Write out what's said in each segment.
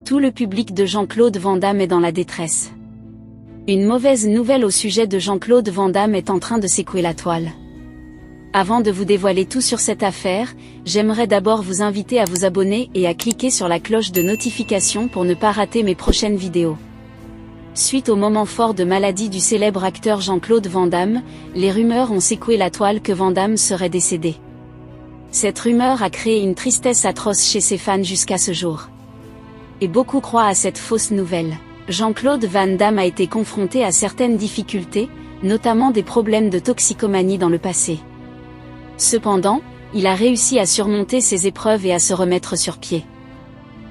Tout le public de Jean-Claude Van Damme est dans la détresse. Une mauvaise nouvelle au sujet de Jean-Claude Van Damme est en train de secouer la toile. Avant de vous dévoiler tout sur cette affaire, j'aimerais d'abord vous inviter à vous abonner et à cliquer sur la cloche de notification pour ne pas rater mes prochaines vidéos. Suite au moment fort de maladie du célèbre acteur Jean-Claude Van Damme, les rumeurs ont secoué la toile que Van Damme serait décédé. Cette rumeur a créé une tristesse atroce chez ses fans jusqu'à ce jour. Et beaucoup croient à cette fausse nouvelle. Jean-Claude Van Damme a été confronté à certaines difficultés, notamment des problèmes de toxicomanie dans le passé. Cependant, il a réussi à surmonter ces épreuves et à se remettre sur pied.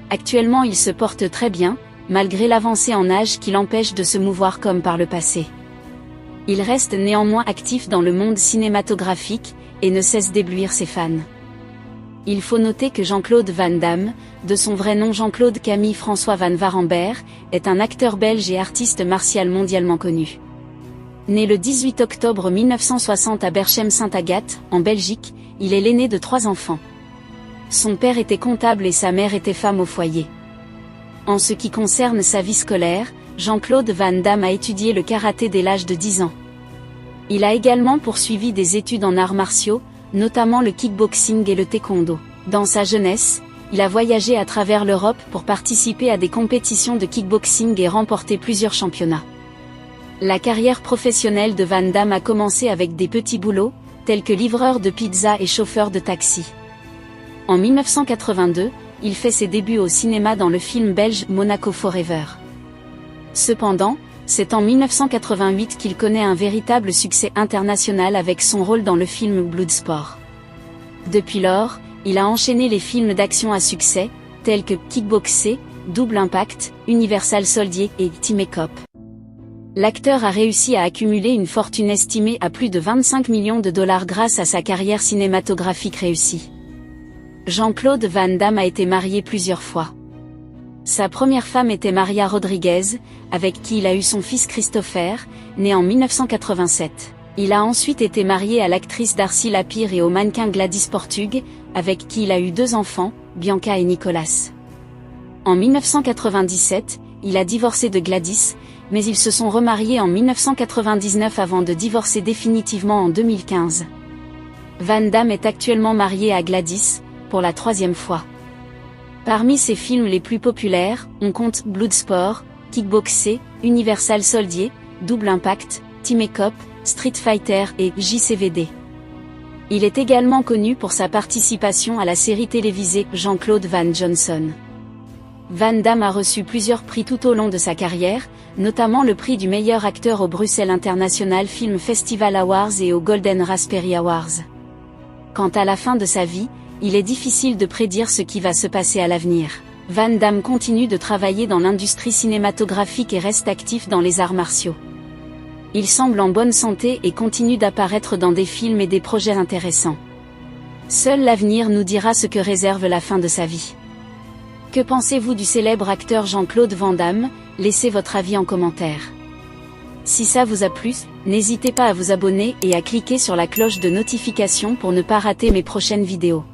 Actuellement il se porte très bien, malgré l'avancée en âge qui l'empêche de se mouvoir comme par le passé. Il reste néanmoins actif dans le monde cinématographique, et ne cesse d'éblouir ses fans. Il faut noter que Jean-Claude Van Damme, de son vrai nom Jean-Claude Camille François Van Waremberg, est un acteur belge et artiste martial mondialement connu. Né le 18 octobre 1960 à Berchem-Sainte-Agathe, en Belgique, il est l'aîné de 3 enfants. Son père était comptable et sa mère était femme au foyer. En ce qui concerne sa vie scolaire, Jean-Claude Van Damme a étudié le karaté dès l'âge de 10 ans. Il a également poursuivi des études en arts martiaux, notamment le kickboxing et le taekwondo. Dans sa jeunesse, il a voyagé à travers l'Europe pour participer à des compétitions de kickboxing et remporter plusieurs championnats. La carrière professionnelle de Van Damme a commencé avec des petits boulots, tels que livreur de pizza et chauffeur de taxi. En 1982, il fait ses débuts au cinéma dans le film belge Monaco Forever. Cependant, c'est en 1988 qu'il connaît un véritable succès international avec son rôle dans le film Bloodsport. Depuis lors, il a enchaîné les films d'action à succès, tels que Kickboxer, Double Impact, Universal Soldier et Time Cop. L'acteur a réussi à accumuler une fortune estimée à plus de 25 millions de dollars grâce à sa carrière cinématographique réussie. Jean-Claude Van Damme a été marié plusieurs fois. Sa première femme était Maria Rodriguez, avec qui il a eu son fils Christopher, né en 1987. Il a ensuite été marié à l'actrice Darcy Lapire et au mannequin Gladys Portug, avec qui il a eu 2 enfants, Bianca et Nicolas. En 1997, il a divorcé de Gladys, mais ils se sont remariés en 1999 avant de divorcer définitivement en 2015. Van Damme est actuellement marié à Gladys, pour la 3e fois. Parmi ses films les plus populaires, on compte Bloodsport, Kickboxer, Universal Soldier, Double Impact, Time Cop, Street Fighter et JCVD. Il est également connu pour sa participation à la série télévisée Jean-Claude Van Johnson. Van Damme a reçu plusieurs prix tout au long de sa carrière, notamment le prix du meilleur acteur au Bruxelles International Film Festival Awards et au Golden Raspberry Awards. Quant à la fin de sa vie, il est difficile de prédire ce qui va se passer à l'avenir. Van Damme continue de travailler dans l'industrie cinématographique et reste actif dans les arts martiaux. Il semble en bonne santé et continue d'apparaître dans des films et des projets intéressants. Seul l'avenir nous dira ce que réserve la fin de sa vie. Que pensez-vous du célèbre acteur Jean-Claude Van Damme? Laissez votre avis en commentaire. Si ça vous a plu, n'hésitez pas à vous abonner et à cliquer sur la cloche de notification pour ne pas rater mes prochaines vidéos.